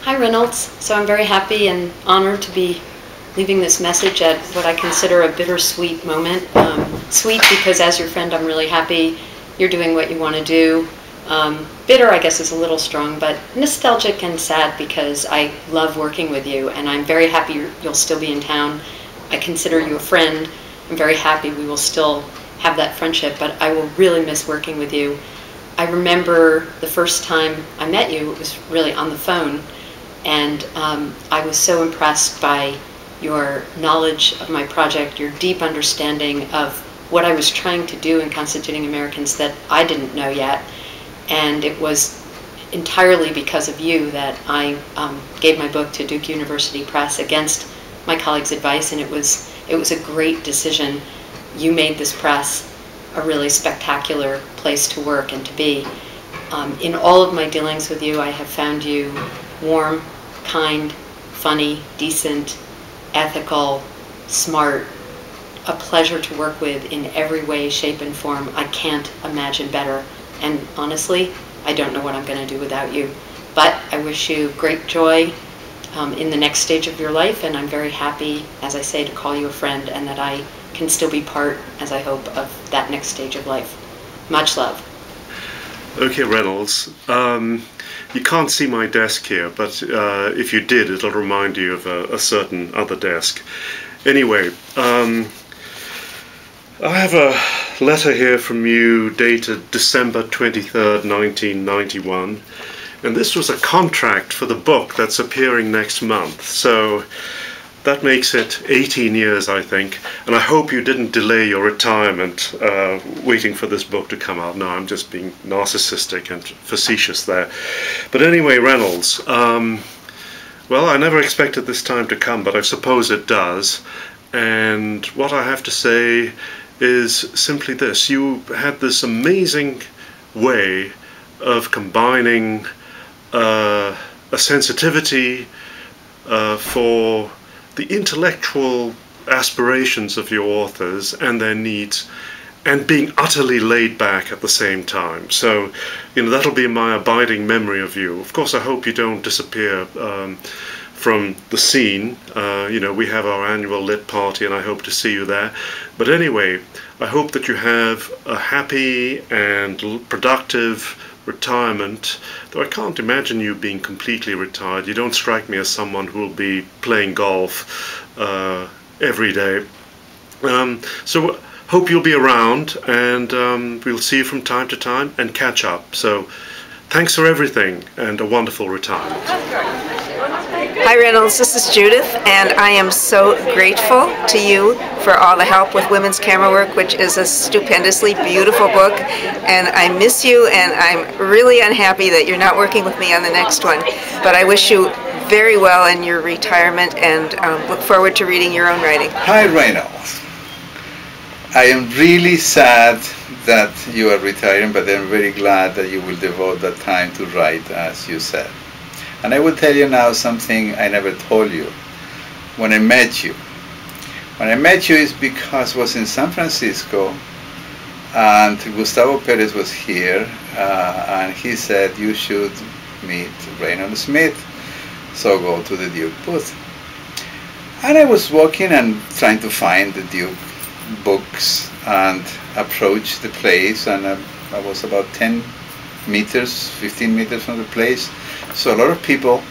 Hi, Reynolds. So I'm very happy and honored to be leaving this message at what I consider a bittersweet moment. Sweet because as your friend I'm really happy you're doing what you want to do. Bitter I guess is a little strong, but nostalgic and sad because I love working with you and I'm very happy you'll still be in town. I consider you a friend. I'm very happy we will still have that friendship, but I will really miss working with you. I remember the first time I met you, it was really on the phone, and I was so impressed by your knowledge of my project, your deep understanding of what I was trying to do in Constituting Americans that I didn't know yet. And it was entirely because of you that I gave my book to Duke University Press against my colleagues' advice, and it was a great decision. You made this press a really spectacular place to work and to be. In all of my dealings with you, I have found you warm, kind, funny, decent, ethical, smart, a pleasure to work with in every way, shape, and form. I can't imagine better. And honestly, I don't know what I'm going to do without you. But I wish you great joy in the next stage of your life, and I'm very happy, as I say, to call you a friend, and that I can still be part, as I hope, of that next stage of life. Much love. Okay, Reynolds. You can't see my desk here, but if you did, it'll remind you of a certain other desk. Anyway, I have a letter here from you dated December 23rd, 1991, and this was a contract for the book that's appearing next month, so that makes it 18 years, I think, and I hope you didn't delay your retirement waiting for this book to come out. No, I'm just being narcissistic and facetious there. But anyway, Reynolds, well, I never expected this time to come, but I suppose it does. And what I have to say is simply this. You had this amazing way of combining a sensitivity for the intellectual aspirations of your authors and their needs, and being utterly laid back at the same time. So, you know, that'll be my abiding memory of you. Of course, I hope you don't disappear from the scene. You know, we have our annual lit party and I hope to see you there. But anyway, I hope that you have a happy and productive retirement, though I can't imagine you being completely retired. You don't strike me as someone who will be playing golf every day. So hope you'll be around, and we'll see you from time to time and catch up. So thanks for everything and a wonderful retirement. Hi Reynolds, this is Judith, and I am so grateful to you for all the help with Women's Camera Work, which is a stupendously beautiful book, and I miss you, and I'm really unhappy that you're not working with me on the next one, but I wish you very well in your retirement and look forward to reading your own writing. Hi Reynolds, I am really sad that you are retiring, but I'm very glad that you will devote that time to write, as you said. And I will tell you now something I never told you. When I met you is because I was in San Francisco and Gustavo Perez was here and he said you should meet Reynolds Smith, so go to the Duke booth. And I was walking and trying to find the Duke books and approach the place, and I was about 10 meters, 15 meters from the place. So a lot of people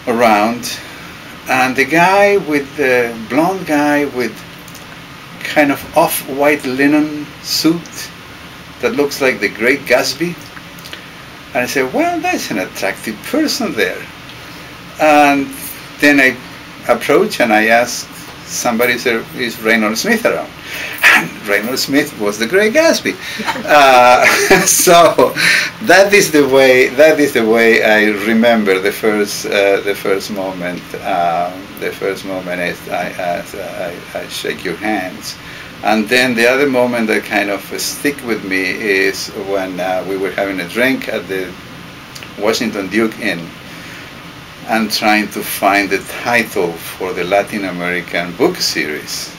around, and the guy with the blonde guy with kind of off-white linen suit that looks like the Great Gatsby. And I said, well, that's an attractive person there. And then I approached and I asked somebody, is Reynolds Smith around? And Reynolds Smith was the Great Gatsby. So that is the way I remember the first moment. The first moment is I shake your hands, and then the other moment that kind of stick with me is when we were having a drink at the Washington Duke Inn and trying to find the title for the Latin American book series.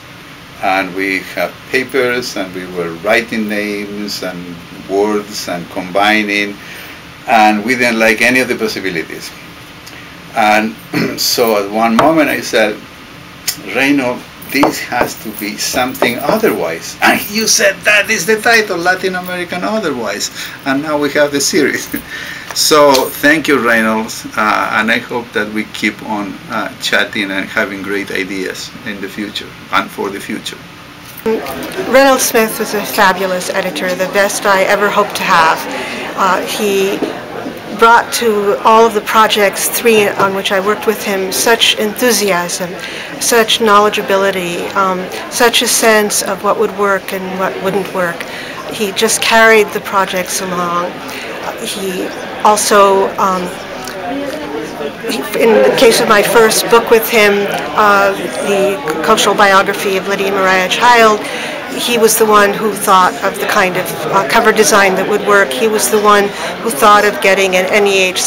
And we had papers and we were writing names and words and combining, and we didn't like any of the possibilities. And so at one moment I said, Reynolds, this has to be something otherwise. And you said that is the title, Latin American Otherwise. And now we have the series. So thank you, Reynolds. And I hope that we keep on chatting and having great ideas in the future and for the future. Reynolds Smith was a fabulous editor, the best I ever hoped to have. He brought to all of the projects, 3 on which I worked with him, such enthusiasm, such knowledgeability, such a sense of what would work and what wouldn't work. He just carried the projects along. He also, in the case of my first book with him, the cultural biography of Lydia Mariah Child, he was the one who thought of the kind of cover design that would work. He was the one who thought of getting an NEH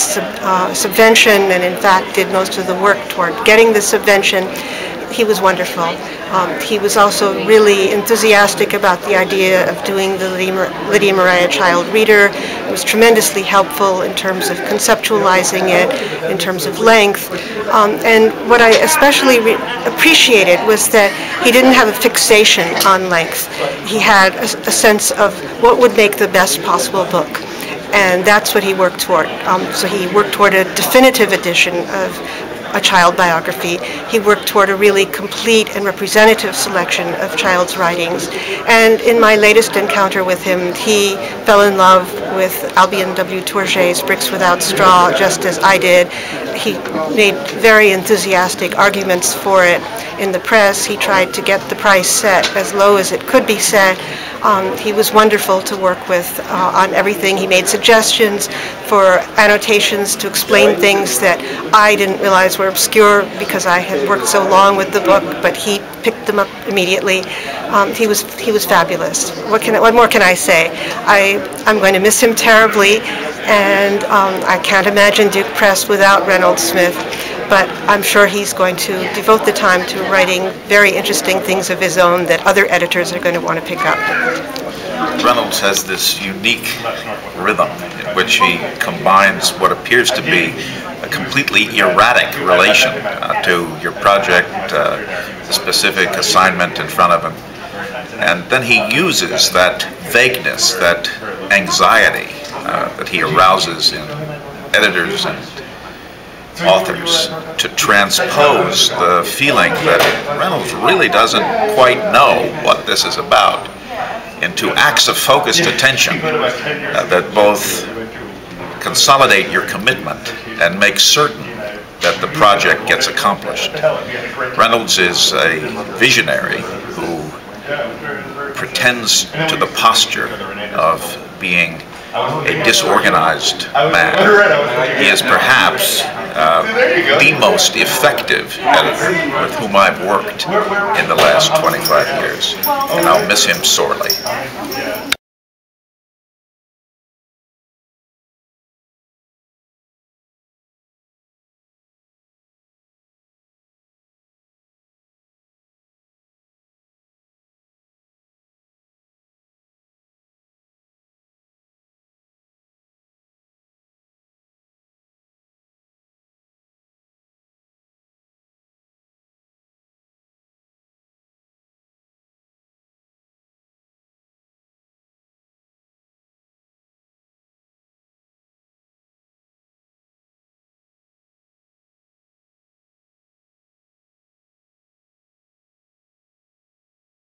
subvention, and in fact did most of the work toward getting the subvention. He was wonderful. He was also really enthusiastic about the idea of doing the Lydia Mariah Child reader. It was tremendously helpful in terms of conceptualizing it, in terms of length. And what I especially appreciated was that he didn't have a fixation on length. He had a sense of what would make the best possible book. And that's what he worked toward. So he worked toward a definitive edition of a child biography. He worked toward a really complete and representative selection of Child's writings. And in my latest encounter with him, he fell in love with Albion W. Tourget's Bricks Without Straw, just as I did. He made very enthusiastic arguments for it in the press. He tried to get the price set as low as it could be set. He was wonderful to work with on everything. He made suggestions for annotations to explain things that I didn't realize were obscure because I had worked so long with the book, but he picked them up immediately. He was fabulous. What more can I say? I'm going to miss him terribly, and I can't imagine Duke Press without Reynolds Smith. But I'm sure he's going to devote the time to writing very interesting things of his own that other editors are going to want to pick up. Reynolds has this unique rhythm in which he combines what appears to be a completely erratic relation to your project, the specific assignment in front of him. And then he uses that vagueness, that anxiety that he arouses in editors and authors to transpose the feeling that Reynolds really doesn't quite know what this is about into acts of focused attention that both consolidate your commitment and make certain that the project gets accomplished. Reynolds is a visionary who pretends to the posture of being a disorganized man. He is perhaps the most effective editor with whom I've worked in the last 25 years, and I'll miss him sorely.